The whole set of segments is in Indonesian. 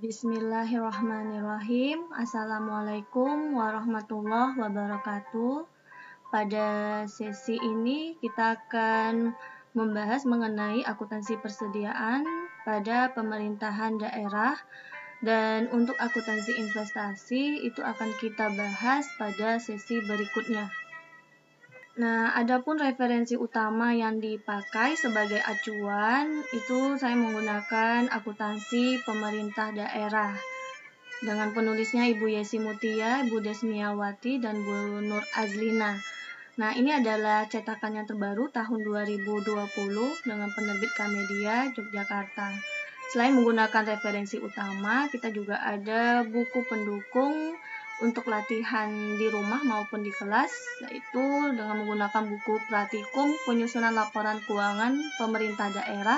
Bismillahirrahmanirrahim. Assalamualaikum warahmatullahi wabarakatuh. Pada sesi ini kita akan membahas mengenai akuntansi persediaan pada pemerintahan daerah, dan untuk akuntansi investasi itu akan kita bahas pada sesi berikutnya. Nah, adapun referensi utama yang dipakai sebagai acuan itu saya menggunakan akuntansi pemerintah daerah dengan penulisnya Ibu Yesi Mutia, Ibu Desmiawati, dan Bu Nur Azlina. Nah, ini adalah cetakan yang terbaru tahun 2020 dengan penerbit Kamedia Yogyakarta. Selain menggunakan referensi utama, kita juga ada buku pendukung untuk latihan di rumah maupun di kelas, yaitu dengan menggunakan buku Pratikum Penyusunan Laporan Keuangan Pemerintah Daerah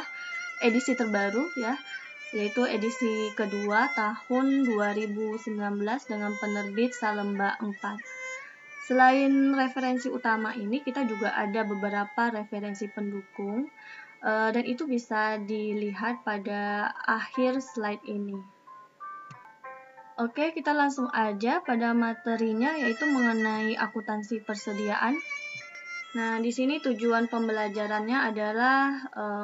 edisi terbaru ya, yaitu edisi kedua tahun 2019 dengan penerbit Salemba 4. Selain referensi utama ini, kita juga ada beberapa referensi pendukung, dan itu bisa dilihat pada akhir slide ini. Oke, kita langsung aja pada materinya, yaitu mengenai akuntansi persediaan. Nah, di sini tujuan pembelajarannya adalah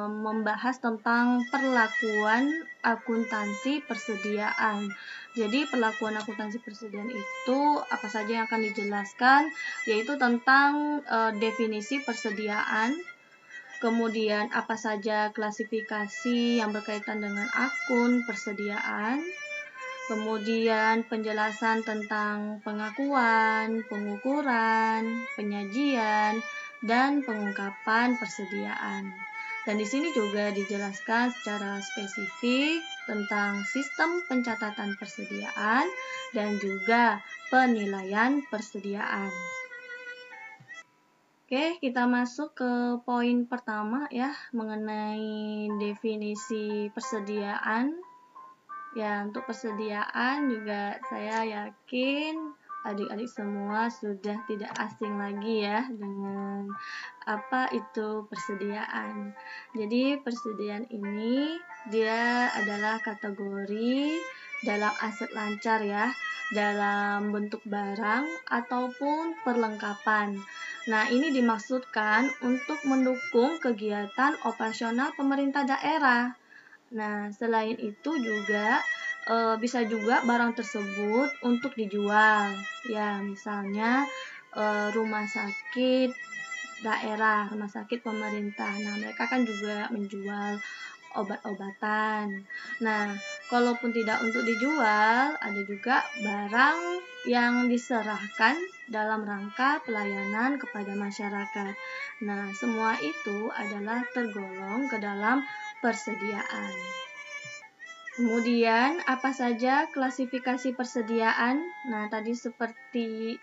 membahas tentang perlakuan akuntansi persediaan. Jadi, perlakuan akuntansi persediaan itu apa saja yang akan dijelaskan, yaitu tentang definisi persediaan, kemudian apa saja klasifikasi yang berkaitan dengan akun persediaan, kemudian penjelasan tentang pengakuan, pengukuran, penyajian, dan pengungkapan persediaan. Dan di sini juga dijelaskan secara spesifik tentang sistem pencatatan persediaan dan juga penilaian persediaan. Oke, kita masuk ke poin pertama ya, mengenai definisi persediaan. Ya, untuk persediaan juga saya yakin adik-adik semua sudah tidak asing lagi ya dengan apa itu persediaan. Jadi persediaan ini dia adalah kategori dalam aset lancar ya, dalam bentuk barang ataupun perlengkapan. Nah, ini dimaksudkan untuk mendukung kegiatan operasional pemerintah daerah. Nah, selain itu juga bisa juga barang tersebut untuk dijual. Ya, misalnya rumah sakit daerah, rumah sakit pemerintah. Nah, mereka kan juga menjual obat-obatan. Nah, kalaupun tidak untuk dijual, ada juga barang yang diserahkan dalam rangka pelayanan kepada masyarakat. Nah, semua itu adalah tergolong ke dalam persediaan. Kemudian, apa saja klasifikasi persediaan? Nah, tadi seperti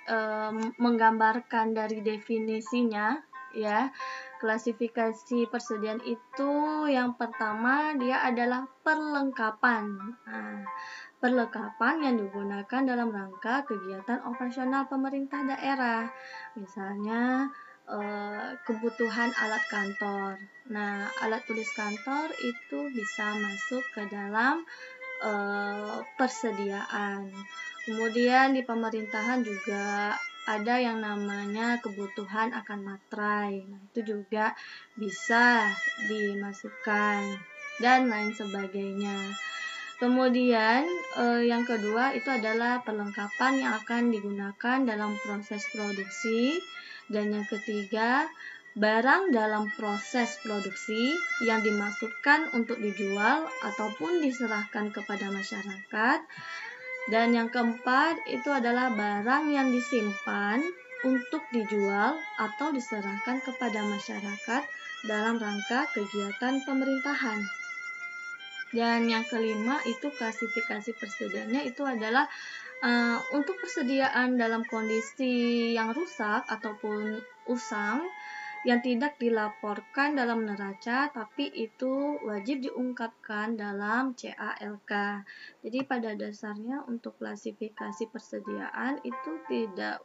menggambarkan dari definisinya, ya. Klasifikasi persediaan itu yang pertama dia adalah perlengkapan. Nah, perlengkapan yang digunakan dalam rangka kegiatan operasional pemerintah daerah. Misalnya, kebutuhan alat kantor. Nah, alat tulis kantor itu bisa masuk ke dalam persediaan. Kemudian di pemerintahan juga ada yang namanya kebutuhan akan materai. Nah, itu juga bisa dimasukkan dan lain sebagainya. Kemudian yang kedua itu adalah perlengkapan yang akan digunakan dalam proses produksi. Dan yang ketiga, barang dalam proses produksi yang dimaksudkan untuk dijual ataupun diserahkan kepada masyarakat. Dan yang keempat, itu adalah barang yang disimpan untuk dijual atau diserahkan kepada masyarakat dalam rangka kegiatan pemerintahan. Dan yang kelima, itu klasifikasi persediaannya itu adalah untuk persediaan dalam kondisi yang rusak ataupun usang yang tidak dilaporkan dalam neraca, tapi itu wajib diungkapkan dalam CALK. Jadi pada dasarnya untuk klasifikasi persediaan itu tidak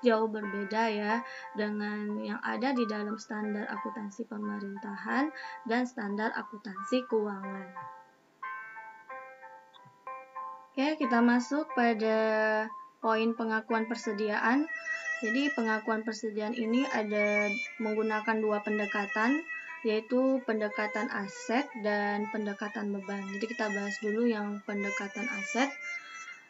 jauh berbeda ya dengan yang ada di dalam standar akuntansi pemerintahan dan standar akuntansi keuangan. Oke, kita masuk pada poin pengakuan persediaan. Jadi pengakuan persediaan ini ada menggunakan dua pendekatan, yaitu pendekatan aset dan pendekatan beban. Jadi kita bahas dulu yang pendekatan aset.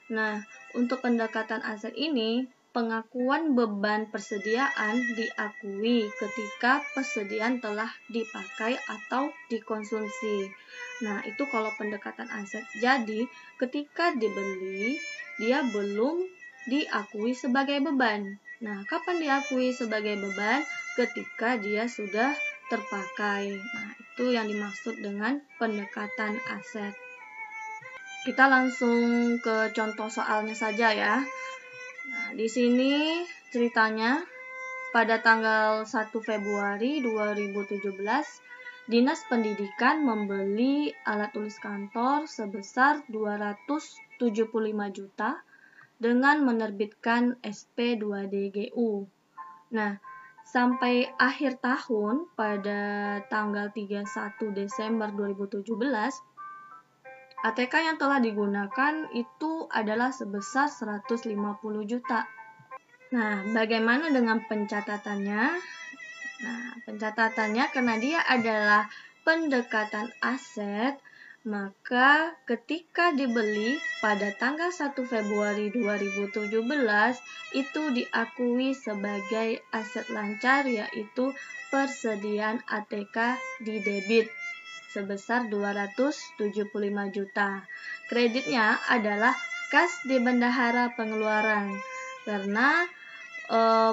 Nah, untuk pendekatan aset ini, pengakuan beban persediaan diakui ketika persediaan telah dipakai atau dikonsumsi. Nah, itu kalau pendekatan aset. Jadi, ketika dibeli, dia belum diakui sebagai beban. Nah, kapan diakui sebagai beban? Ketika dia sudah terpakai. Nah, itu yang dimaksud dengan pendekatan aset. Kita langsung ke contoh soalnya saja ya. Nah, di sini ceritanya pada tanggal 1 Februari 2017, Dinas Pendidikan membeli alat tulis kantor sebesar 275 juta dengan menerbitkan SP2DGU. Nah, sampai akhir tahun pada tanggal 31 Desember 2017, ATK yang telah digunakan itu adalah sebesar 150 juta. Nah, bagaimana dengan pencatatannya? Nah, pencatatannya karena dia adalah pendekatan aset, maka ketika dibeli pada tanggal 1 Februari 2017 itu diakui sebagai aset lancar, yaitu persediaan ATK di debit sebesar 275 juta. Kreditnya adalah kas di bendahara pengeluaran karena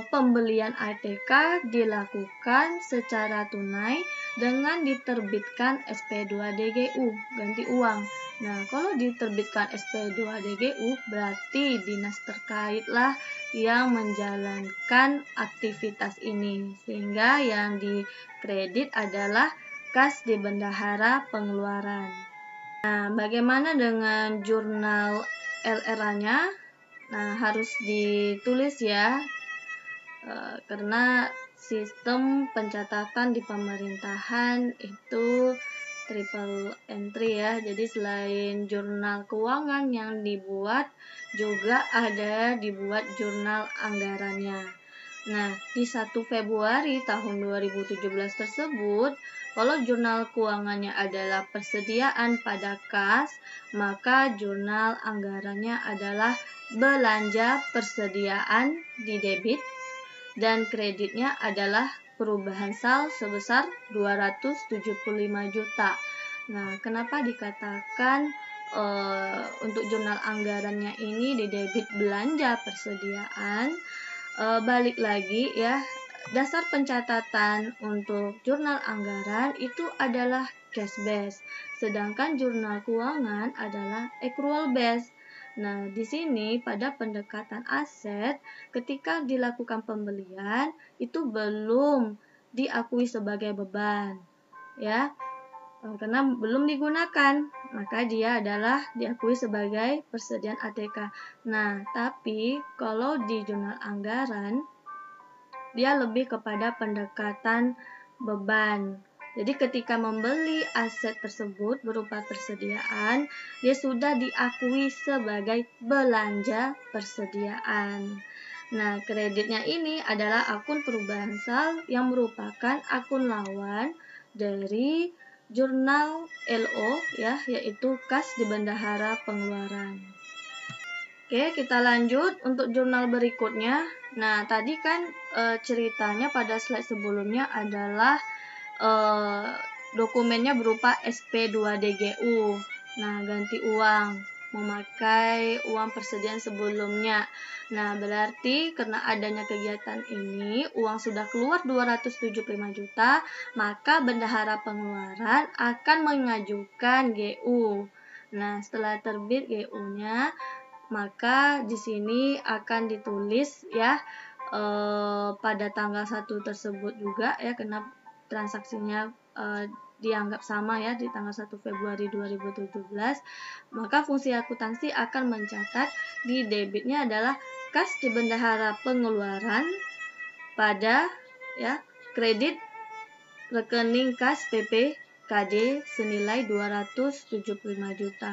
pembelian ATK dilakukan secara tunai dengan diterbitkan SP2DGU, ganti uang. Nah, kalau diterbitkan SP2DGU berarti dinas terkaitlah yang menjalankan aktivitas ini, sehingga yang dikredit adalah kas di bendahara pengeluaran. Nah, bagaimana dengan jurnal LRA-nya? Nah, harus ditulis ya, karena sistem pencatatan di pemerintahan itu triple entry ya. Jadi selain jurnal keuangan yang dibuat, juga ada dibuat jurnal anggarannya. Nah, di 1 Februari tahun 2017 tersebut, kalau jurnal keuangannya adalah persediaan pada kas, maka jurnal anggarannya adalah belanja persediaan di debit, dan kreditnya adalah perubahan sal sebesar 275 juta. Nah, kenapa dikatakan untuk jurnal anggarannya ini di debit belanja persediaan? Balik lagi ya, dasar pencatatan untuk jurnal anggaran itu adalah cash base, sedangkan jurnal keuangan adalah accrual base. Nah, di sini pada pendekatan aset, ketika dilakukan pembelian itu belum diakui sebagai beban, ya, karena belum digunakan, maka dia adalah diakui sebagai persediaan ATK. Nah, tapi kalau di jurnal anggaran, dia lebih kepada pendekatan beban. Jadi ketika membeli aset tersebut berupa persediaan, dia sudah diakui sebagai belanja persediaan. Nah, kreditnya ini adalah akun perubahan sal yang merupakan akun lawan dari jurnal LO ya, yaitu kas di bendahara pengeluaran. Oke, kita lanjut untuk jurnal berikutnya. Nah, tadi kan ceritanya pada slide sebelumnya adalah dokumennya berupa SP2DGU. Nah, ganti uang, memakai uang persediaan sebelumnya. Nah, berarti karena adanya kegiatan ini, uang sudah keluar 275 juta, maka bendahara pengeluaran akan mengajukan GU. Nah, setelah terbit GU-nya, maka di sini akan ditulis ya pada tanggal 1 tersebut juga ya, karena transaksinya dianggap sama ya di tanggal 1 Februari 2017, maka fungsi akuntansi akan mencatat di debitnya adalah kas di bendahara pengeluaran pada ya kredit rekening kas PPKD senilai 275 juta.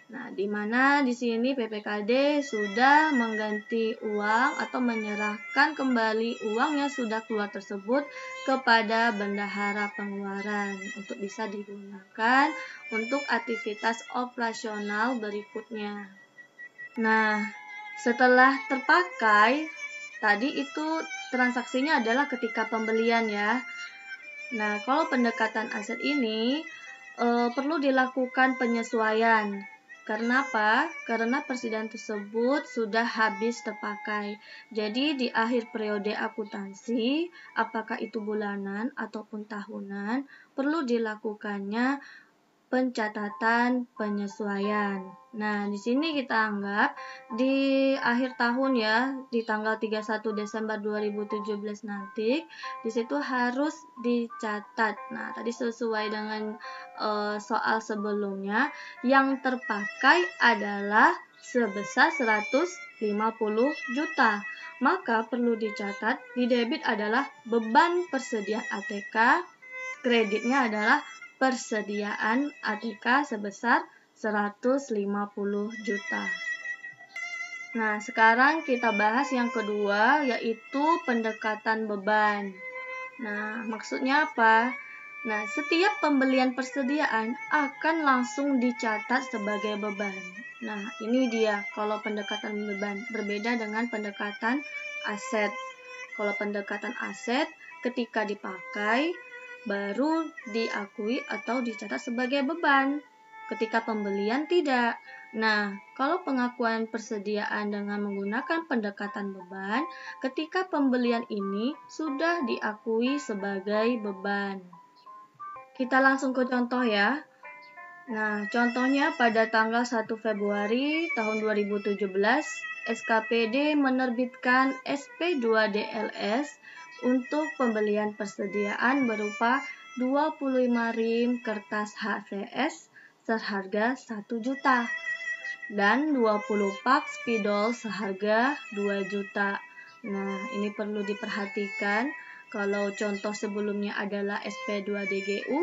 Nah, di mana di sini PPKD sudah mengganti uang atau menyerahkan kembali uang yang sudah keluar tersebut kepada bendahara pengeluaran untuk bisa digunakan untuk aktivitas operasional berikutnya. Nah, setelah terpakai, tadi itu transaksinya adalah ketika pembelian ya. Nah, kalau pendekatan aset ini perlu dilakukan penyesuaian. Karena apa? Karena persediaan tersebut sudah habis terpakai. Jadi di akhir periode akuntansi, apakah itu bulanan ataupun tahunan, perlu dilakukannya pencatatan penyesuaian. Nah, di sini kita anggap di akhir tahun ya, di tanggal 31 Desember 2017 nanti, di situ harus dicatat. Nah, tadi sesuai dengan soal sebelumnya, yang terpakai adalah sebesar 150 juta. Maka perlu dicatat, di debit adalah beban persediaan ATK, kreditnya adalah persediaan ATK sebesar 150 juta. Nah, sekarang kita bahas yang kedua, yaitu pendekatan beban. Nah, maksudnya apa? Nah, setiap pembelian persediaan akan langsung dicatat sebagai beban. Nah, ini dia kalau pendekatan beban, berbeda dengan pendekatan aset. Kalau pendekatan aset, ketika dipakai, baru diakui atau dicatat sebagai beban. Ketika pembelian tidak. Nah, kalau pengakuan persediaan dengan menggunakan pendekatan beban, ketika pembelian ini sudah diakui sebagai beban. Kita langsung ke contoh ya. Nah, contohnya pada tanggal 1 Februari tahun 2017, SKPD menerbitkan SP2DLS untuk pembelian persediaan berupa 25 rim kertas HVS seharga 1 juta dan 20 pak spidol seharga 2 juta. Nah, ini perlu diperhatikan kalau contoh sebelumnya adalah SP2DGU.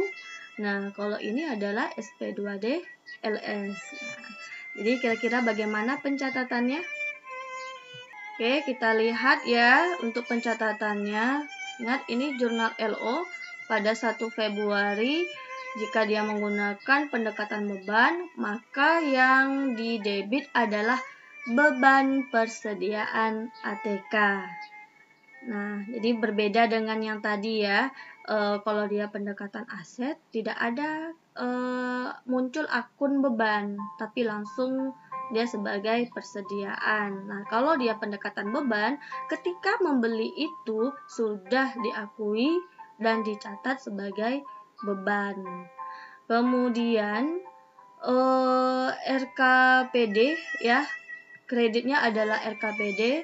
Nah, kalau ini adalah SP2DLS. Nah, jadi kira-kira bagaimana pencatatannya? Oke, kita lihat ya untuk pencatatannya. Ingat, ini jurnal LO pada 1 Februari. Jika dia menggunakan pendekatan beban, maka yang didebit adalah beban persediaan ATK. Nah, jadi berbeda dengan yang tadi ya. Kalau dia pendekatan aset, tidak ada muncul akun beban, tapi langsung dia sebagai persediaan. Nah, kalau dia pendekatan beban, ketika membeli itu sudah diakui dan dicatat sebagai beban. Kemudian RKPD ya, kreditnya adalah RKPD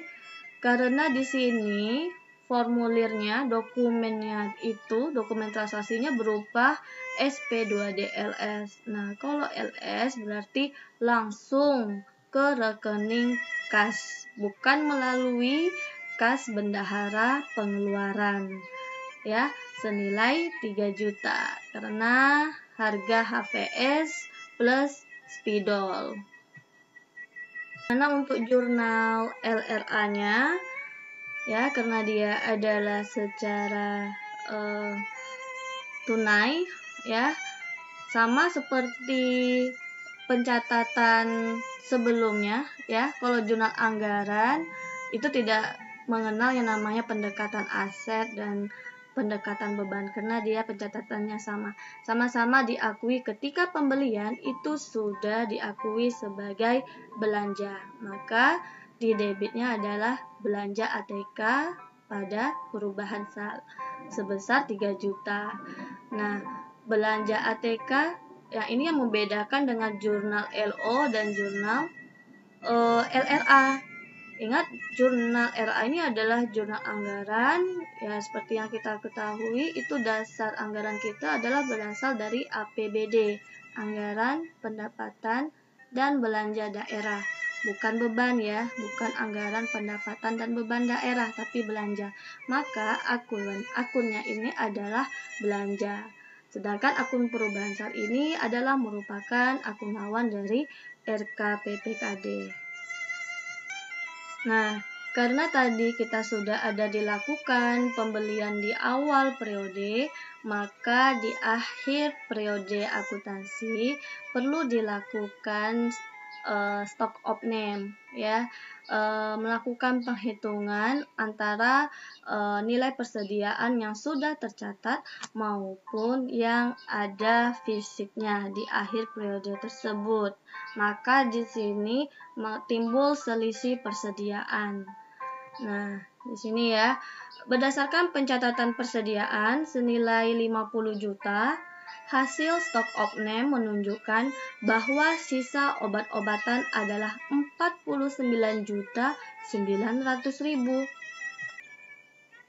karena di sini formulirnya, dokumennya itu, dokumen transaksinya berupa SP2DLS. Nah, kalau LS berarti langsung ke rekening kas, bukan melalui kas bendahara pengeluaran. Ya, senilai 3 juta karena harga HVS plus spidol. Karena untuk jurnal LRA-nya ya, karena dia adalah secara tunai ya, sama seperti pencatatan sebelumnya ya. Kalau jurnal anggaran itu tidak mengenal yang namanya pendekatan aset dan pendekatan beban karena dia pencatatannya sama-sama diakui ketika pembelian itu sudah diakui sebagai belanja, maka di debitnya adalah belanja ATK pada perubahan sal sebesar 3 juta. Nah, belanja ATK ya, ini yang membedakan dengan jurnal LO dan jurnal LRA. Ingat, jurnal RA ini adalah jurnal anggaran ya, seperti yang kita ketahui itu dasar anggaran kita adalah berasal dari APBD, anggaran pendapatan dan belanja daerah, bukan beban ya, bukan anggaran pendapatan dan beban daerah tapi belanja. Maka akunnya ini adalah belanja. Sedangkan akun perubahan sal ini adalah merupakan akun lawan dari RKPPKD. Nah, karena tadi kita sudah ada dilakukan pembelian di awal periode, maka di akhir periode akuntansi perlu dilakukan stock of name, ya, melakukan penghitungan antara nilai persediaan yang sudah tercatat maupun yang ada fisiknya di akhir periode tersebut. Maka di sini timbul selisih persediaan. Nah, di sini ya, berdasarkan pencatatan persediaan senilai 50 juta, hasil stock of name menunjukkan bahwa sisa obat-obatan adalah 49.900.000.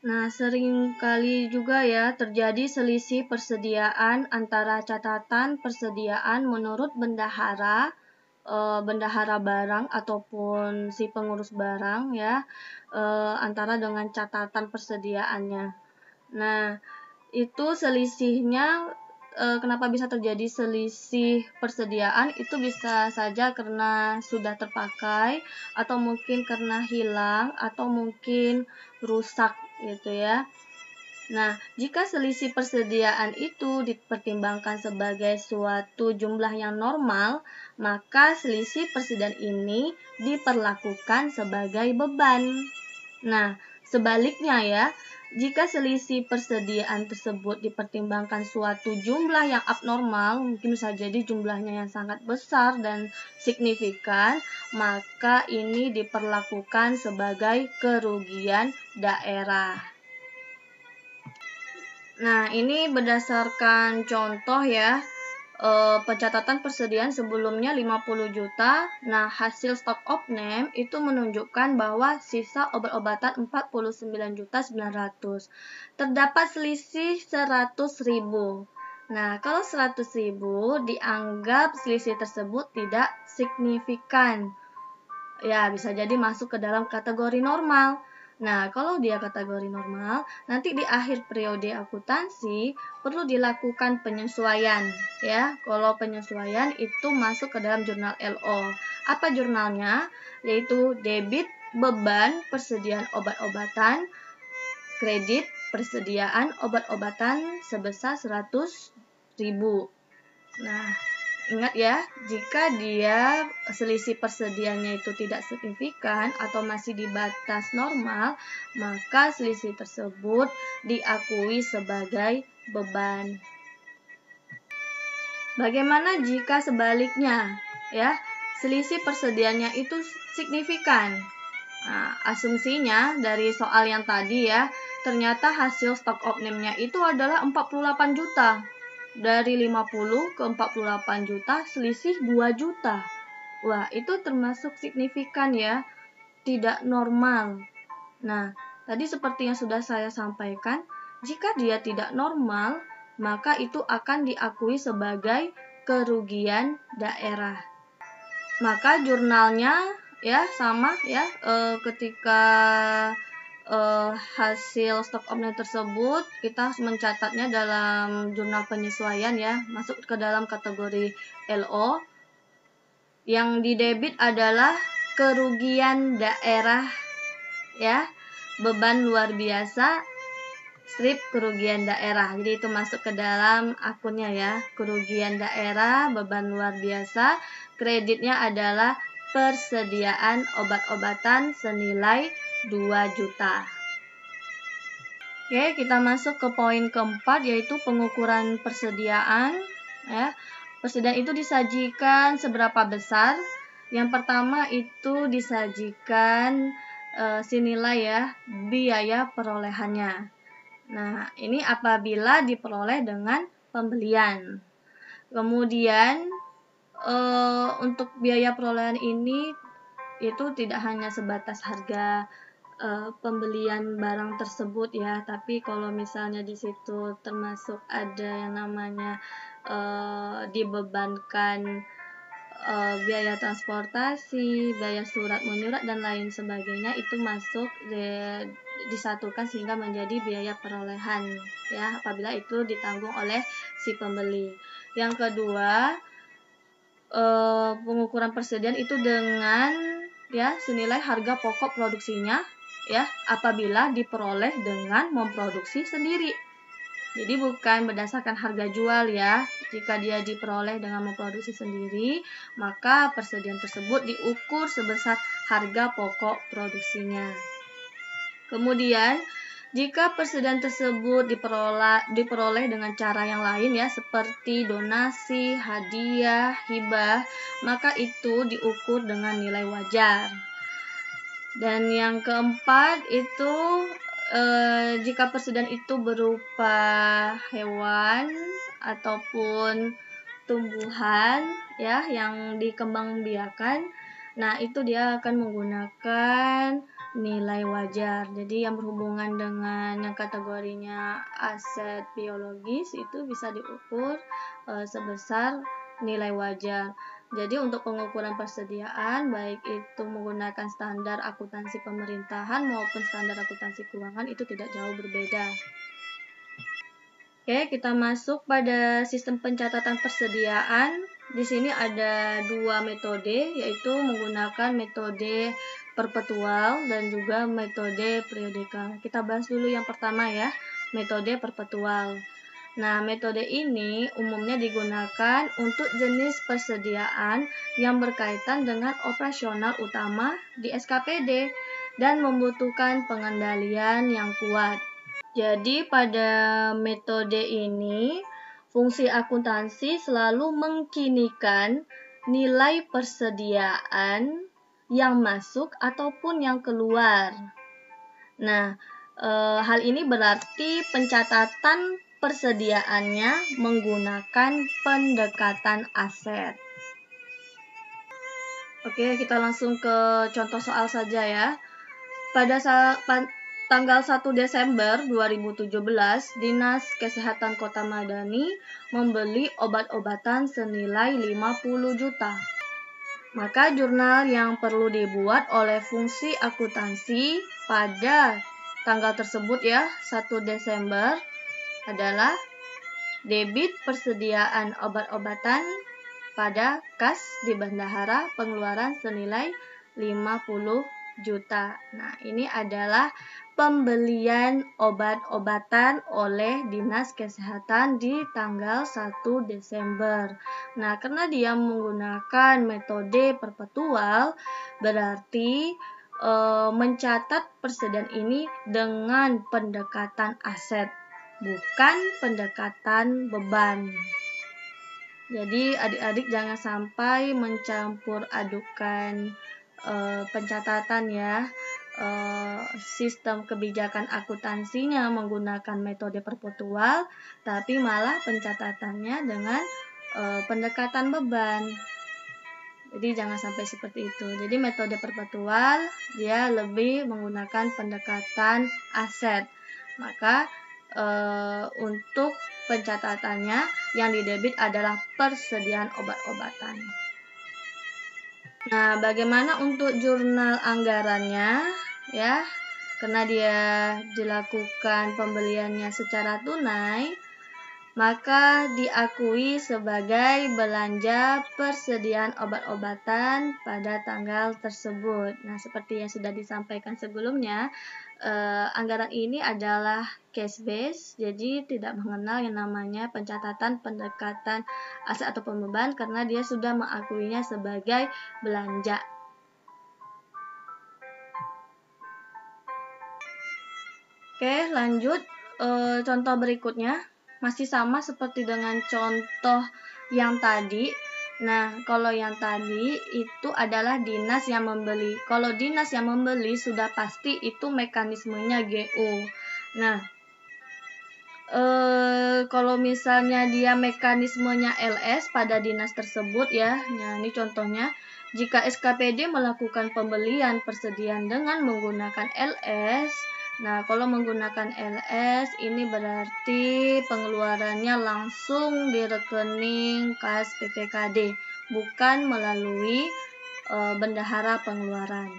Nah, sering kali juga ya terjadi selisih persediaan antara catatan persediaan menurut bendahara barang ataupun si pengurus barang ya, antara dengan catatan persediaannya. Nah, itu selisihnya kenapa bisa terjadi selisih persediaan itu bisa saja karena sudah terpakai atau mungkin karena hilang atau mungkin rusak gitu ya. Nah, jika selisih persediaan itu dipertimbangkan sebagai suatu jumlah yang normal, maka selisih persediaan ini diperlakukan sebagai beban. Nah, sebaliknya ya, jika selisih persediaan tersebut dipertimbangkan suatu jumlah yang abnormal, mungkin bisa jadi jumlahnya yang sangat besar dan signifikan, maka ini diperlakukan sebagai kerugian daerah. Nah, ini berdasarkan contoh ya, pencatatan persediaan sebelumnya 50 juta. Nah, hasil stock of name itu menunjukkan bahwa sisa obat-obatan 49.900.000. Terdapat selisih 100.000. Nah, kalau 100.000 dianggap selisih tersebut tidak signifikan. Ya, bisa jadi masuk ke dalam kategori normal. Nah, kalau dia kategori normal, nanti di akhir periode akuntansi perlu dilakukan penyesuaian ya. Kalau penyesuaian itu masuk ke dalam jurnal LO. Apa jurnalnya? Yaitu debit beban persediaan obat-obatan, kredit persediaan obat-obatan sebesar 100.000. Nah, ingat ya, jika dia selisih persediaannya itu tidak signifikan atau masih di batas normal, maka selisih tersebut diakui sebagai beban. Bagaimana jika sebaliknya? Ya, selisih persediaannya itu signifikan. Nah, asumsinya dari soal yang tadi ya, ternyata hasil stock of name-nya itu adalah 48 juta. Dari 50 ke 48 juta, selisih 2 juta. Wah, itu termasuk signifikan ya, tidak normal. Nah, tadi seperti yang sudah saya sampaikan, jika dia tidak normal, maka itu akan diakui sebagai kerugian daerah. Maka jurnalnya ya sama ya, ketika hasil stock of name tersebut kita harus mencatatnya dalam jurnal penyesuaian ya, masuk ke dalam kategori LO. Yang didebit adalah kerugian daerah ya, beban luar biasa strip kerugian daerah. Jadi itu masuk ke dalam akunnya ya, kerugian daerah beban luar biasa. Kreditnya adalah persediaan obat-obatan senilai 2 juta. Oke, kita masuk ke poin keempat, yaitu pengukuran persediaan. Ya, persediaan itu disajikan seberapa besar? Yang pertama itu disajikan senilai ya, biaya perolehannya. Nah, ini apabila diperoleh dengan pembelian. Kemudian untuk biaya perolehan ini itu tidak hanya sebatas harga pembelian barang tersebut ya, tapi kalau misalnya di situ termasuk ada yang namanya dibebankan biaya transportasi, biaya surat menyurat dan lain sebagainya, itu masuk disatukan sehingga menjadi biaya perolehan ya, apabila itu ditanggung oleh si pembeli. Yang kedua, pengukuran persediaan itu dengan ya senilai harga pokok produksinya ya, apabila diperoleh dengan memproduksi sendiri. Jadi bukan berdasarkan harga jual ya. Jika dia diperoleh dengan memproduksi sendiri, maka persediaan tersebut diukur sebesar harga pokok produksinya. Kemudian, jika persediaan tersebut diperoleh dengan cara yang lain ya, seperti donasi, hadiah, hibah, maka itu diukur dengan nilai wajar. Dan yang keempat itu jika persediaan itu berupa hewan ataupun tumbuhan ya yang dikembangbiakan, nah itu dia akan menggunakan nilai wajar. Jadi yang berhubungan dengan yang kategorinya aset biologis itu bisa diukur sebesar nilai wajar. Jadi untuk pengukuran persediaan, baik itu menggunakan standar akuntansi pemerintahan maupun standar akuntansi keuangan, itu tidak jauh berbeda. Oke, kita masuk pada sistem pencatatan persediaan. Di sini ada dua metode, yaitu menggunakan metode perpetual dan juga metode periodikal. Kita bahas dulu yang pertama ya, metode perpetual. Nah, metode ini umumnya digunakan untuk jenis persediaan yang berkaitan dengan operasional utama di SKPD dan membutuhkan pengendalian yang kuat. Jadi, pada metode ini, fungsi akuntansi selalu mengkinikan nilai persediaan yang masuk ataupun yang keluar. Nah, hal ini berarti pencatatan persediaannya menggunakan pendekatan aset. Oke, kita langsung ke contoh soal saja ya. Pada tanggal 1 Desember 2017, Dinas Kesehatan Kota Madani membeli obat-obatan senilai 50 juta. Maka jurnal yang perlu dibuat oleh fungsi akuntansi pada tanggal tersebut ya, 1 Desember, adalah debit persediaan obat-obatan pada kas di bendahara pengeluaran senilai 50 juta. Nah, ini adalah pembelian obat-obatan oleh Dinas Kesehatan di tanggal 1 Desember. Nah, karena dia menggunakan metode perpetual, berarti mencatat persediaan ini dengan pendekatan aset, bukan pendekatan beban. Jadi adik-adik jangan sampai mencampur adukan pencatatan ya. Sistem kebijakan akuntansinya menggunakan metode perpetual, tapi malah pencatatannya dengan pendekatan beban. Jadi jangan sampai seperti itu. Jadi metode perpetual dia lebih menggunakan pendekatan aset. Maka untuk pencatatannya yang didebit adalah persediaan obat-obatan. Nah, bagaimana untuk jurnal anggarannya ya? Karena dia dilakukan pembeliannya secara tunai, maka diakui sebagai belanja persediaan obat-obatan pada tanggal tersebut. Nah, seperti yang sudah disampaikan sebelumnya, anggaran ini adalah cash base, jadi tidak mengenal yang namanya pencatatan pendekatan aset atau beban karena dia sudah mengakuinya sebagai belanja. Oke, lanjut contoh berikutnya. Masih sama seperti dengan contoh yang tadi. Nah, kalau yang tadi itu adalah dinas yang membeli. Kalau dinas yang membeli sudah pasti itu mekanismenya GU. Nah, kalau misalnya dia mekanismenya LS pada dinas tersebut ya. Nah, ini contohnya. Jika SKPD melakukan pembelian persediaan dengan menggunakan LS, nah, kalau menggunakan LS ini berarti pengeluarannya langsung di rekening kas PPKD, bukan melalui bendahara pengeluaran.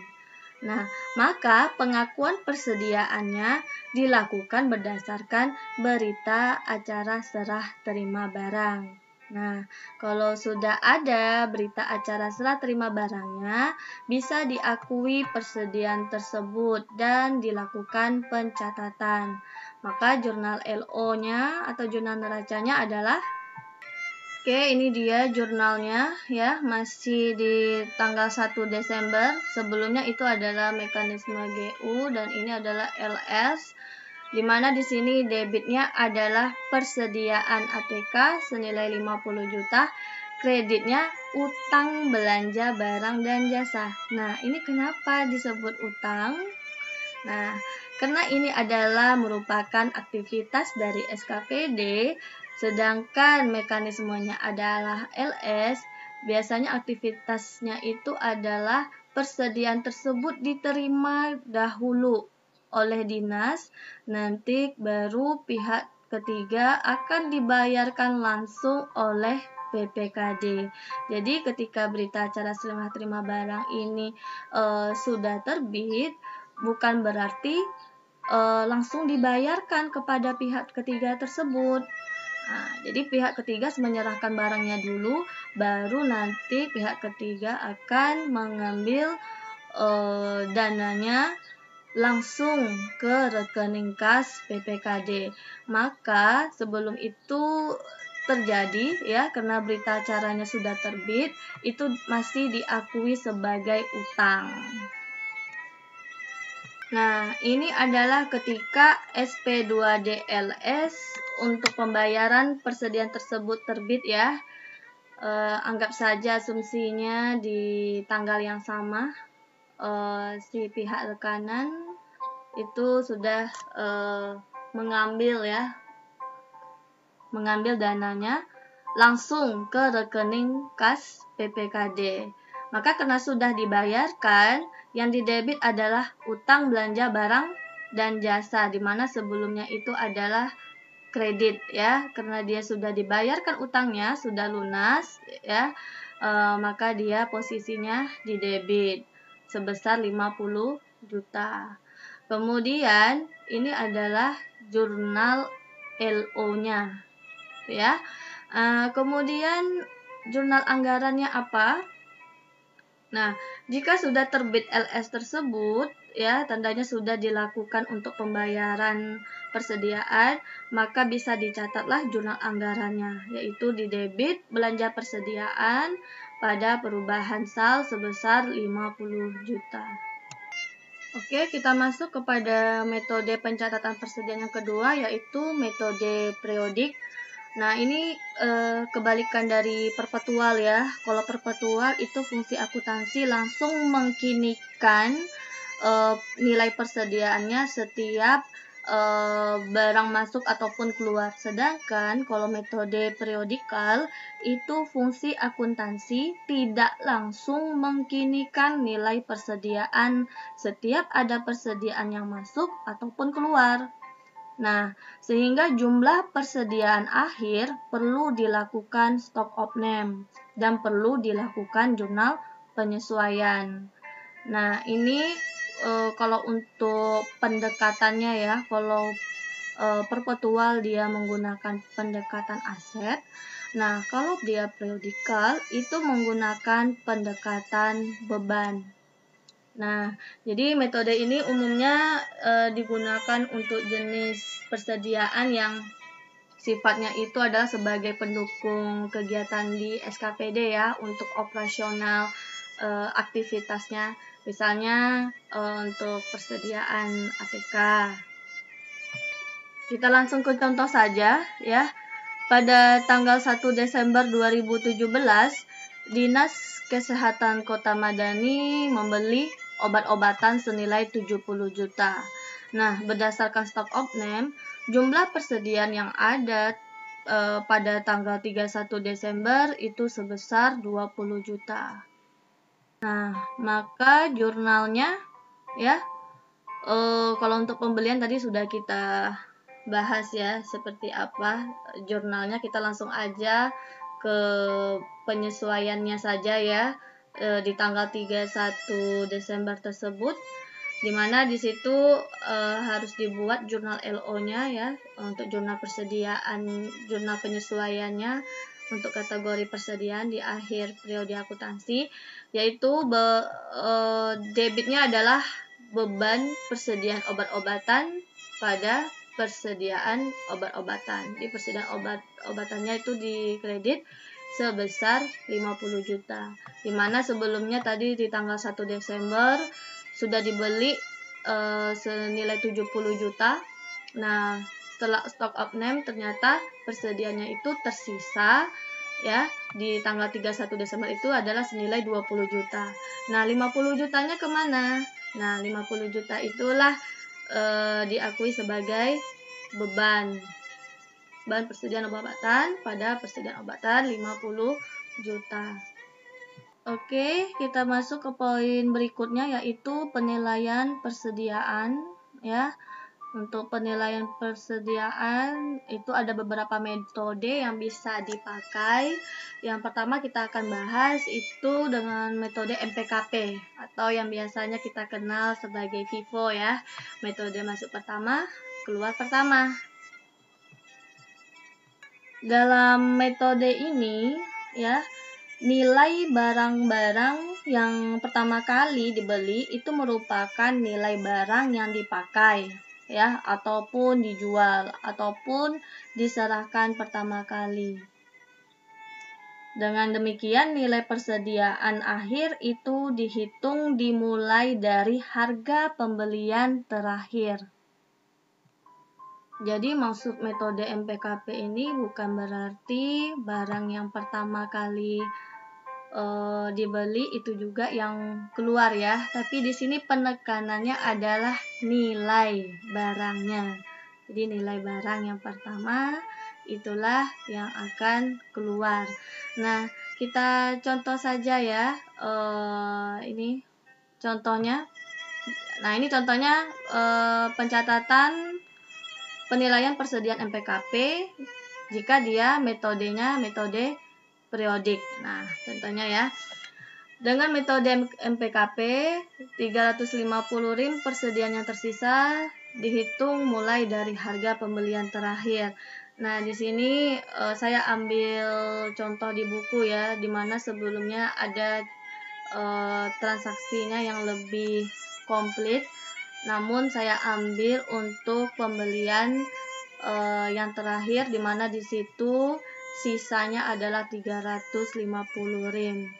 Nah, maka pengakuan persediaannya dilakukan berdasarkan berita acara serah terima barang. Nah, kalau sudah ada berita acara serah terima barangnya, bisa diakui persediaan tersebut dan dilakukan pencatatan. Maka jurnal LO-nya atau jurnal neracanya adalah Oke, ini dia jurnalnya ya, masih di tanggal 1 Desember. Sebelumnya itu adalah mekanisme GU dan ini adalah LS, di mana di sini debitnya adalah persediaan ATK senilai 50 juta, kreditnya utang belanja barang dan jasa. Nah, ini kenapa disebut utang? Nah, karena ini adalah merupakan aktivitas dari SKPD, sedangkan mekanismenya adalah LS, biasanya aktivitasnya itu adalah persediaan tersebut diterima dahulu oleh dinas, nanti baru pihak ketiga akan dibayarkan langsung oleh PPKD. Jadi ketika berita acara serah terima barang ini sudah terbit, bukan berarti langsung dibayarkan kepada pihak ketiga tersebut. Nah, jadi pihak ketiga menyerahkan barangnya dulu, baru nanti pihak ketiga akan mengambil dananya langsung ke rekening kas PPKD. Maka sebelum itu terjadi ya, karena berita acaranya sudah terbit, itu masih diakui sebagai utang. Nah, ini adalah ketika SP2DLS untuk pembayaran persediaan tersebut terbit ya. Anggap saja asumsinya di tanggal yang sama, si pihak rekanan itu sudah mengambil dananya langsung ke rekening kas PPKD. Maka karena sudah dibayarkan, yang didebit adalah utang belanja barang dan jasa, di mana sebelumnya itu adalah kredit ya, karena dia sudah dibayarkan utangnya, sudah lunas ya, maka dia posisinya di debit sebesar 50 juta. Kemudian ini adalah jurnal LO-nya ya. Kemudian jurnal anggarannya apa? Nah, jika sudah terbit LS tersebut, ya, tandanya sudah dilakukan untuk pembayaran persediaan, maka bisa dicatatlah jurnal anggarannya, yaitu di debit belanja persediaan pada perubahan sal sebesar 50 juta. Oke, kita masuk kepada metode pencatatan persediaan yang kedua, yaitu metode periodik. Nah, ini kebalikan dari perpetual ya. Kalau perpetual itu fungsi akuntansi langsung mengkinikan nilai persediaannya setiap barang masuk ataupun keluar. Sedangkan kalau metode periodikal itu fungsi akuntansi tidak langsung mengkinikan nilai persediaan setiap ada persediaan yang masuk ataupun keluar. Nah, sehingga jumlah persediaan akhir perlu dilakukan stock of name dan perlu dilakukan jurnal penyesuaian. Nah, ini kalau untuk pendekatannya ya, kalau perpetual dia menggunakan pendekatan aset. Nah, kalau dia periodikal itu menggunakan pendekatan beban. Nah, jadi metode ini umumnya digunakan untuk jenis persediaan yang sifatnya itu adalah sebagai pendukung kegiatan di SKPD ya, untuk operasional aktivitasnya. Misalnya untuk persediaan ATK. Kita langsung ke contoh saja ya. Pada tanggal 1 Desember 2017, Dinas Kesehatan Kota Madani membeli obat-obatan senilai 70 juta. Nah, berdasarkan stock of name, jumlah persediaan yang ada pada tanggal 31 Desember itu sebesar 20 juta. Nah, maka jurnalnya ya, kalau untuk pembelian tadi sudah kita bahas ya seperti apa jurnalnya. Kita langsung aja ke penyesuaiannya saja ya. di tanggal 31 Desember tersebut, di mana di situ harus dibuat jurnal LO-nya ya, untuk jurnal persediaan, jurnal penyesuaiannya untuk kategori persediaan di akhir periode akuntansi, yaitu debitnya adalah beban persediaan obat-obatan pada persediaan obat-obatan. Di persediaan obat-obatannya itu dikredit sebesar 50 juta. Dimana sebelumnya tadi di tanggal 1 Desember sudah dibeli senilai 70 juta. Nah, setelah stock of name ternyata persediaannya itu tersisa ya di tanggal 31 Desember itu adalah senilai 20 juta. Nah, 50 jutanya kemana? Nah, 50 juta itulah diakui sebagai beban persediaan obat-obatan pada persediaan obatan 50 juta. Oke, kita masuk ke poin berikutnya, yaitu penilaian persediaan ya. Untuk penilaian persediaan itu ada beberapa metode yang bisa dipakai. Yang pertama kita akan bahas itu dengan metode MPKP atau yang biasanya kita kenal sebagai FIFO ya. Metode masuk pertama, keluar pertama. Dalam metode ini ya, nilai barang-barang yang pertama kali dibeli itu merupakan nilai barang yang dipakai ya, ataupun dijual ataupun diserahkan pertama kali. Dengan demikian nilai persediaan akhir itu dihitung dimulai dari harga pembelian terakhir. Jadi maksud metode MPKP ini bukan berarti barang yang pertama kali dibeli itu juga yang keluar ya, tapi di sini penekanannya adalah nilai barangnya. Jadi nilai barang yang pertama itulah yang akan keluar. Nah, kita contoh saja ya, ini contohnya. Nah, ini contohnya pencatatan penilaian persediaan MPKP jika dia metodenya metode periodik. Nah, contohnya ya. Dengan metode MPKP, 350 rim persediaan yang tersisa dihitung mulai dari harga pembelian terakhir. Nah, di sini saya ambil contoh di buku ya, di mana sebelumnya ada transaksinya yang lebih komplit. Namun saya ambil untuk pembelian yang terakhir, di mana di situ sisanya adalah 350 rim.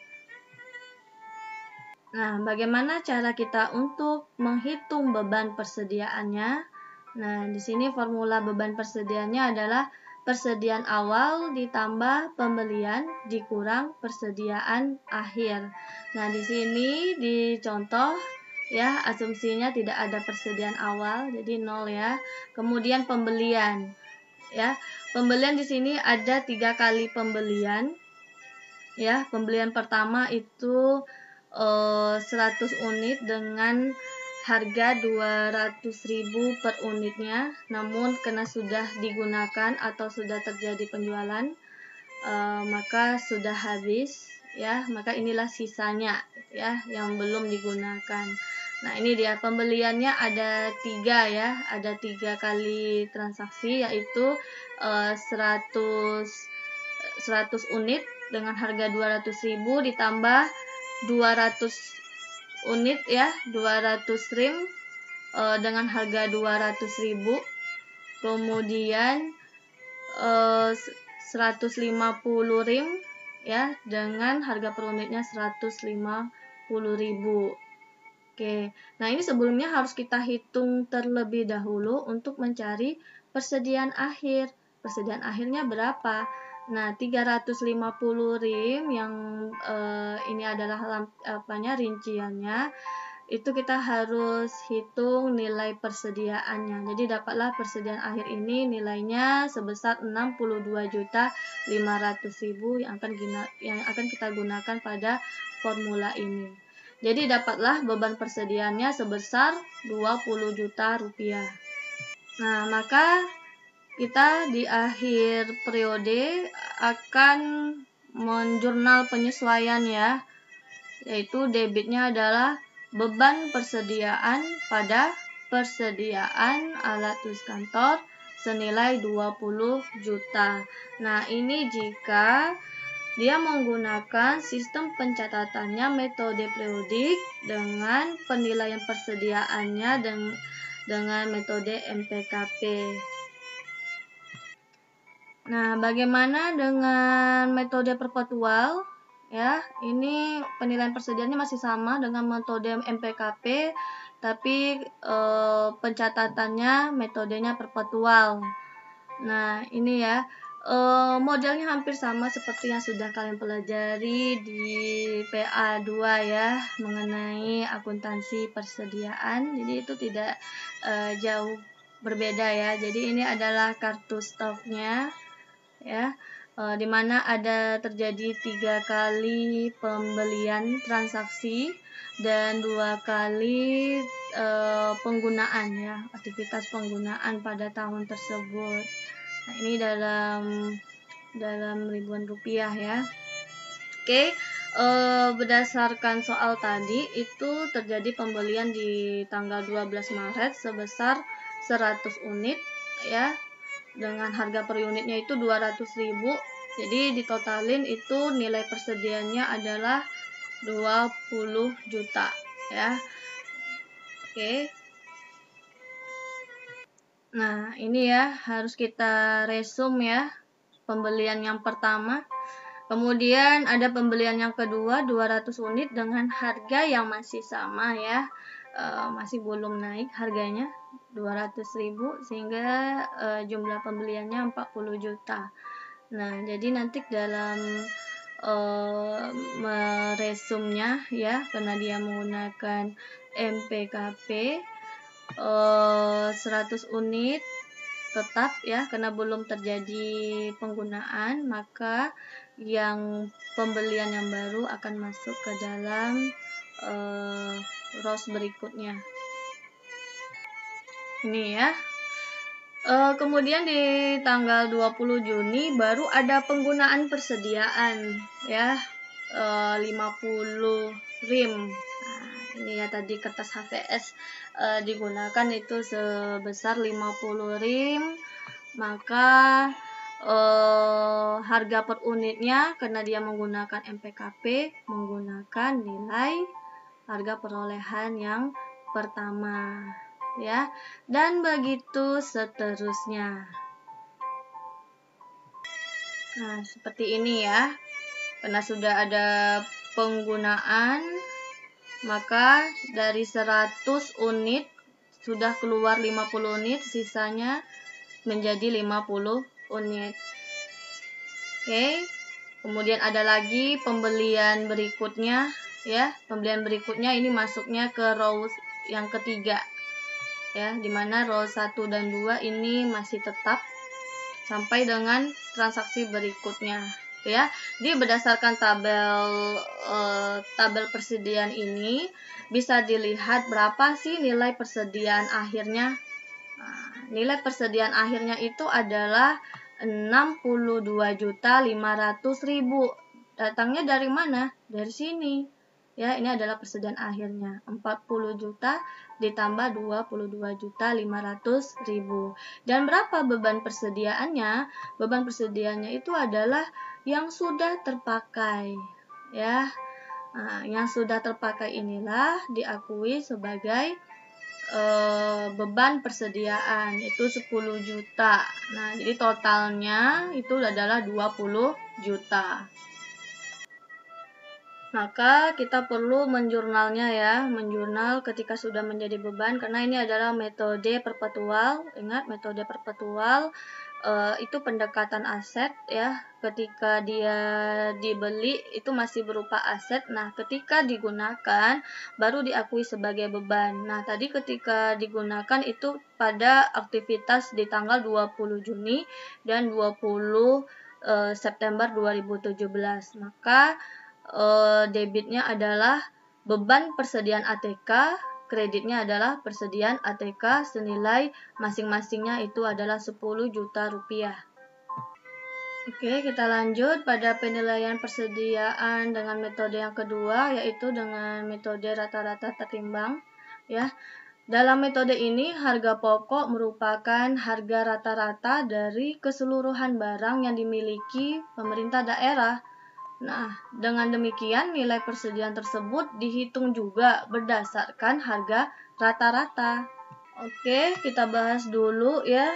Nah, bagaimana cara kita untuk menghitung beban persediaannya? Nah, di sini formula beban persediaannya adalah persediaan awal ditambah pembelian dikurang persediaan akhir. Nah, di sini di contoh ya, asumsinya tidak ada persediaan awal, jadi 0 ya. Kemudian pembelian ya. Pembelian di sini ada 3 kali pembelian ya. Pembelian pertama itu 100 unit dengan harga 200.000 per unitnya. Namun karena sudah digunakan atau sudah terjadi penjualan, maka sudah habis ya. Maka inilah sisanya ya yang belum digunakan. Nah, ini dia pembeliannya ada 3 ya, ada 3 kali transaksi, yaitu 100 unit dengan harga 200.000 ditambah 200 unit ya, 200 rim dengan harga 200.000, kemudian 150 rim ya dengan harga per unitnya 150.000. Oke, nah ini sebelumnya harus kita hitung terlebih dahulu untuk mencari persediaan akhir. Persediaan akhirnya berapa? Nah, 350 rim yang ini adalah rinciannya. Itu kita harus hitung nilai persediaannya. Jadi dapatlah persediaan akhir ini nilainya sebesar 62.500.000 yang akan kita gunakan pada formula ini. Jadi dapatlah beban persediaannya sebesar 20 juta rupiah. Nah, maka kita di akhir periode akan menjurnal penyesuaian ya. yaitu debitnya adalah beban persediaan pada persediaan alat tulis kantor senilai 20 juta. Nah, ini jika dia menggunakan sistem pencatatannya metode periodik dengan penilaian persediaannya dengan metode MPKP. Nah, bagaimana dengan metode perpetual? Ya, ini penilaian persediaannya masih sama dengan metode MPKP, tapi pencatatannya metodenya perpetual. Nah, ini ya, modelnya hampir sama seperti yang sudah kalian pelajari di PA2 ya, mengenai akuntansi persediaan. Jadi itu tidak jauh berbeda ya. Jadi ini adalah kartu stoknya ya, di mana ada terjadi 3 kali pembelian transaksi dan 2 kali penggunaan ya, aktivitas penggunaan pada tahun tersebut. Nah, ini dalam ribuan rupiah ya. Oke, berdasarkan soal tadi itu terjadi pembelian di tanggal 12 Maret sebesar 100 unit ya, dengan harga per unitnya itu 200.000. Jadi ditotalin itu nilai persediaannya adalah 20 juta ya. Oke. Nah, ini ya harus kita resume ya, pembelian yang pertama. Kemudian ada pembelian yang kedua 200 unit dengan harga yang masih sama ya. Masih belum naik harganya 200.000 sehingga jumlah pembeliannya 40 juta. Nah, jadi nanti dalam meresumnya ya, karena dia menggunakan MPKP 100 unit tetap ya, karena belum terjadi penggunaan, maka yang pembelian yang baru akan masuk ke dalam rows berikutnya. Ini ya. Kemudian di tanggal 20 Juni baru ada penggunaan persediaan ya, 50 RIM. Nah, ini ya tadi kertas HVS digunakan itu sebesar 50 RIM, maka harga per unitnya karena dia menggunakan MPKP menggunakan nilai harga perolehan yang pertama ya, dan begitu seterusnya. Nah, seperti ini ya, karena sudah ada penggunaan maka dari 100 unit sudah keluar 50 unit, sisanya menjadi 50 unit. Oke, kemudian ada lagi pembelian berikutnya ya, pembelian berikutnya ini masuknya ke row yang ketiga ya, dimana row 1 dan 2 ini masih tetap sampai dengan transaksi berikutnya ya. Di berdasarkan tabel persediaan ini bisa dilihat berapa sih nilai persediaan akhirnya. Nah, nilai persediaan akhirnya itu adalah 62.500.000. Datangnya dari mana? Dari sini. Ya, ini adalah persediaan akhirnya. 40 juta ditambah 22.500.000. Dan berapa beban persediaannya? Beban persediaannya itu adalah yang sudah terpakai. Ya. Nah, yang sudah terpakai inilah diakui sebagai beban persediaan, itu 10 juta. Nah, jadi totalnya itu adalah 20 juta. Maka kita perlu menjurnalnya ya, menjurnal ketika sudah menjadi beban, karena ini adalah metode perpetual. Ingat, metode perpetual itu pendekatan aset ya. Ketika dia dibeli itu masih berupa aset. Nah, ketika digunakan baru diakui sebagai beban. Nah, tadi ketika digunakan itu pada aktivitas di tanggal 20 Juni dan 20 September 2017. Maka debitnya adalah beban persediaan ATK, kreditnya adalah persediaan ATK senilai masing-masingnya itu adalah 10 juta rupiah. Oke, kita lanjut pada penilaian persediaan dengan metode yang kedua, yaitu dengan metode rata-rata tertimbang. Ya, dalam metode ini harga pokok merupakan harga rata-rata dari keseluruhan barang yang dimiliki pemerintah daerah. Nah, dengan demikian nilai persediaan tersebut dihitung juga berdasarkan harga rata-rata. Oke, kita bahas dulu ya.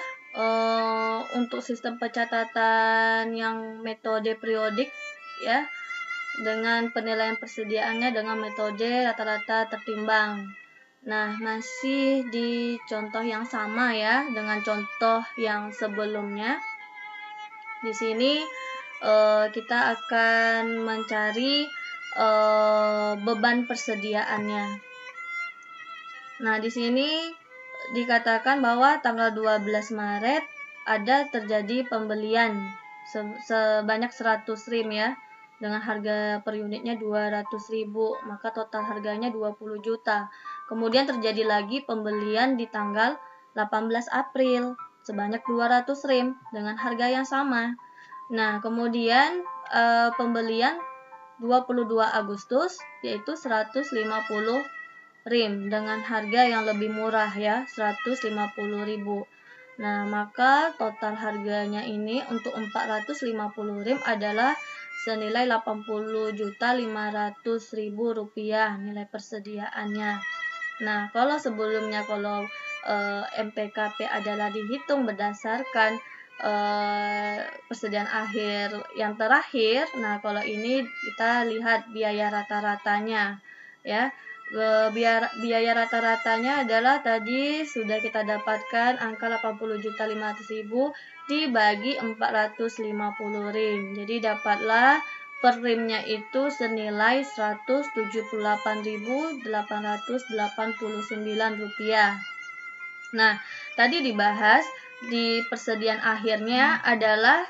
Untuk sistem pencatatan yang metode periodik ya, dengan penilaian persediaannya dengan metode rata-rata tertimbang. Nah, masih di contoh yang sama ya, dengan contoh yang sebelumnya. Di sini kita akan mencari beban persediaannya. Nah, di sini dikatakan bahwa tanggal 12 Maret ada terjadi pembelian sebanyak 100 rim ya, dengan harga per unitnya 200.000, maka total harganya 20 juta. Kemudian terjadi lagi pembelian di tanggal 18 April sebanyak 200 rim dengan harga yang sama. Nah, kemudian pembelian 22 Agustus yaitu 150 rim dengan harga yang lebih murah ya, 150.000. Nah, maka total harganya ini untuk 450 rim adalah senilai 80.500.000 rupiah nilai persediaannya. Nah, kalau sebelumnya MPKP adalah dihitung berdasarkan persediaan akhir yang terakhir. Nah, kalau ini kita lihat biaya rata-ratanya ya. Biaya rata-ratanya adalah tadi sudah kita dapatkan angka 80.500.000 dibagi 450 rim. Jadi dapatlah per rimnya itu senilai 178.889 rupiah. Nah, tadi dibahas di persediaan akhirnya adalah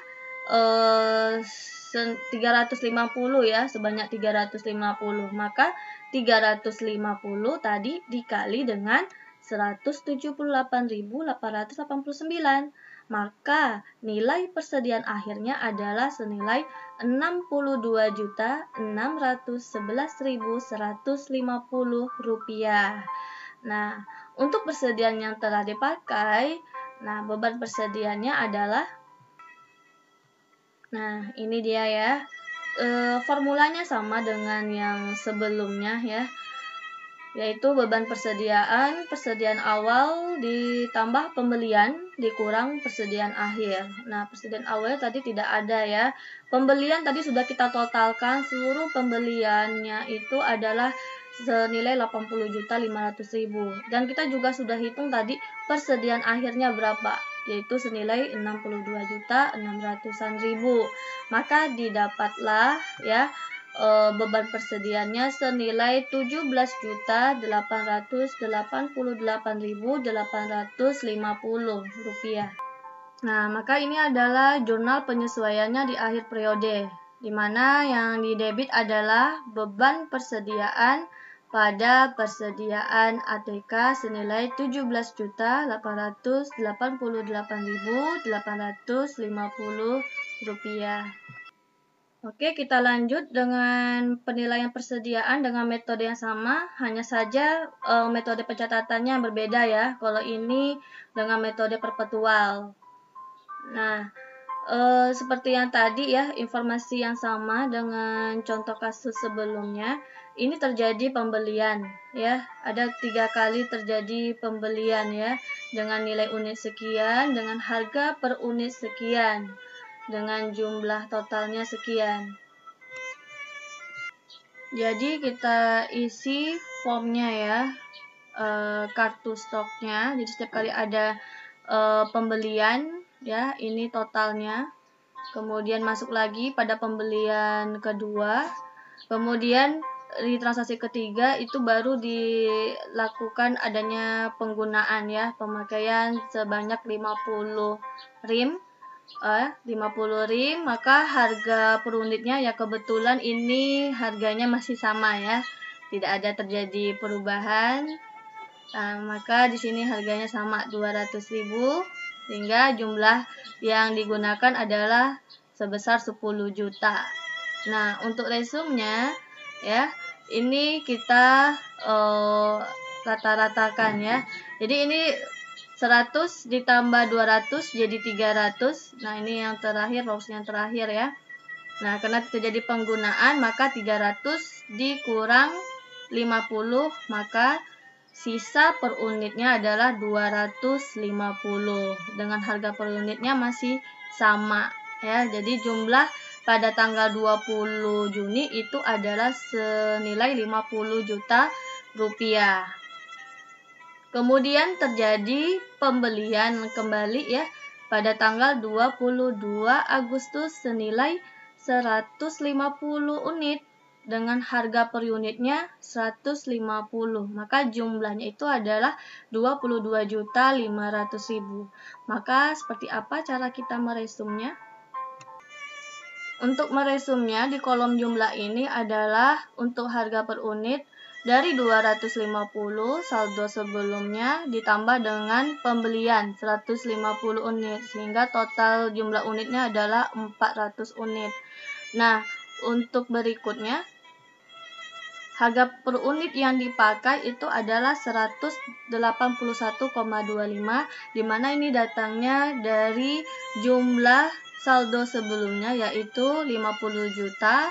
350 ya, sebanyak 350. Maka 350 tadi dikali dengan 178.889. Maka nilai persediaan akhirnya adalah senilai 62.611.150 rupiah. Nah, untuk persediaan yang telah dipakai, nah beban persediaannya adalah, nah ini dia ya, formulanya sama dengan yang sebelumnya ya, yaitu beban persediaan awal ditambah pembelian dikurang persediaan akhir. Nah, persediaan awal tadi tidak ada ya. Pembelian tadi sudah kita totalkan, seluruh pembeliannya itu adalah senilai 80.500.000. Dan kita juga sudah hitung tadi persediaan akhirnya berapa, yaitu senilai 62.600.000. Maka didapatlah ya beban persediaannya senilai 17.888.850 rupiah. Nah, maka ini adalah jurnal penyesuaiannya di akhir periode, di mana yang didebit adalah beban persediaan pada persediaan ATK senilai 17.888.850 rupiah. Oke, kita lanjut dengan penilaian persediaan dengan metode yang sama, hanya saja metode pencatatannya berbeda ya. Kalau ini dengan metode perpetual. Nah, seperti yang tadi ya, informasi yang sama dengan contoh kasus sebelumnya. Ini terjadi pembelian ya, ada 3 kali terjadi pembelian ya, dengan nilai unit sekian, dengan harga per unit sekian, dengan jumlah totalnya sekian. Jadi kita isi formnya ya, kartu stoknya. Jadi setiap kali ada pembelian ya, ini totalnya. Kemudian masuk lagi pada pembelian kedua. Kemudian di transaksi ketiga itu baru dilakukan adanya penggunaan ya, pemakaian sebanyak 50 rim. 50 rim, maka harga per unitnya ya kebetulan ini harganya masih sama ya, tidak ada terjadi perubahan. Maka di sini harganya sama 200.000, sehingga jumlah yang digunakan adalah sebesar 10 juta. Nah, untuk resumnya ya, ini kita rata-ratakan ya. Jadi ini 100 ditambah 200 jadi 300. Nah, ini yang terakhir, rumus yang terakhir ya. Nah, karena terjadi penggunaan, maka 300 dikurang 50, maka sisa per unitnya adalah 250. Dengan harga per unitnya masih sama ya. Jadi jumlah pada tanggal 20 Juni itu adalah senilai 50 juta rupiah. Kemudian terjadi pembelian kembali ya pada tanggal 22 Agustus senilai 150 unit dengan harga per unitnya 150. Maka jumlahnya itu adalah 22.500.000. Maka seperti apa cara kita meresumnya? Untuk meresumnya di kolom jumlah ini adalah untuk harga per unit dari 250 saldo sebelumnya ditambah dengan pembelian 150 unit sehingga total jumlah unitnya adalah 400 unit. Nah, untuk berikutnya harga per unit yang dipakai itu adalah 181,25 di mana ini datangnya dari jumlah saldo sebelumnya yaitu 50 juta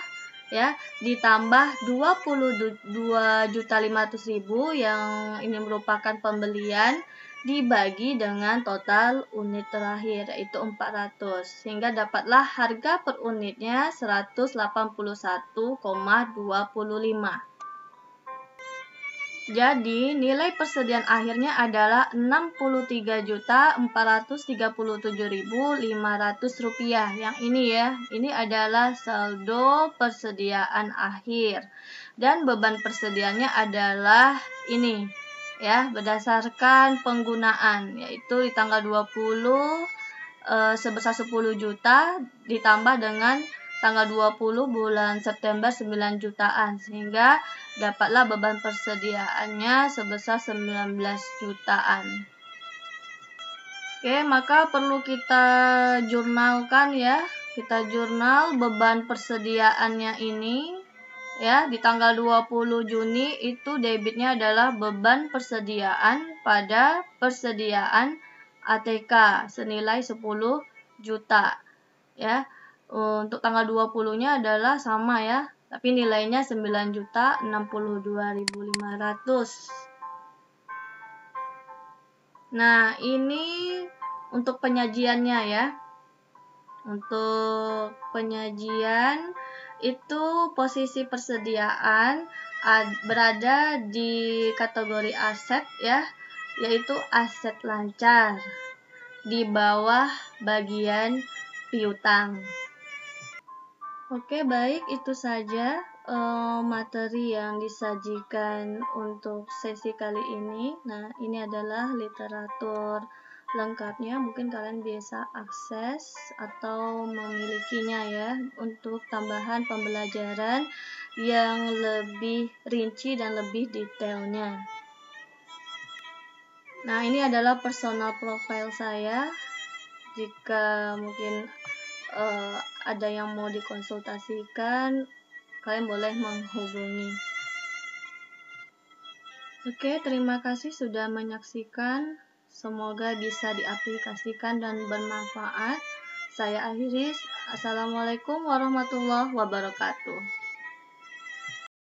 ya, ditambah 22.500.000 yang ini merupakan pembelian dibagi dengan total unit terakhir yaitu 400 sehingga dapatlah harga per unitnya 181,25. Jadi nilai persediaan akhirnya adalah Rp63.437.500 yang ini ya. Ini adalah saldo persediaan akhir. Dan beban persediaannya adalah ini ya, berdasarkan penggunaan yaitu di tanggal 20 sebesar 10 juta ditambah dengan tanggal 20 bulan September 9 jutaan sehingga dapatlah beban persediaannya sebesar 19 jutaan. Oke, maka perlu kita jurnalkan ya. Kita jurnal beban persediaannya ini ya, di tanggal 20 Juni itu debitnya adalah beban persediaan pada persediaan ATK senilai 10 juta ya. Untuk tanggal 20-nya adalah sama ya, tapi nilainya 9.062.500. Nah, ini untuk penyajiannya ya. Untuk penyajian itu posisi persediaan berada di kategori aset ya, yaitu aset lancar di bawah bagian piutang. Oke, baik, itu saja materi yang disajikan untuk sesi kali ini. Nah, ini adalah literatur lengkapnya, mungkin kalian bisa akses atau memilikinya ya untuk tambahan pembelajaran yang lebih rinci dan lebih detailnya. Nah, ini adalah personal profile saya. Jika mungkin ada yang mau dikonsultasikan, kalian boleh menghubungi. Oke, terima kasih sudah menyaksikan. Semoga bisa diaplikasikan dan bermanfaat. Saya akhiri. Assalamualaikum warahmatullahi wabarakatuh.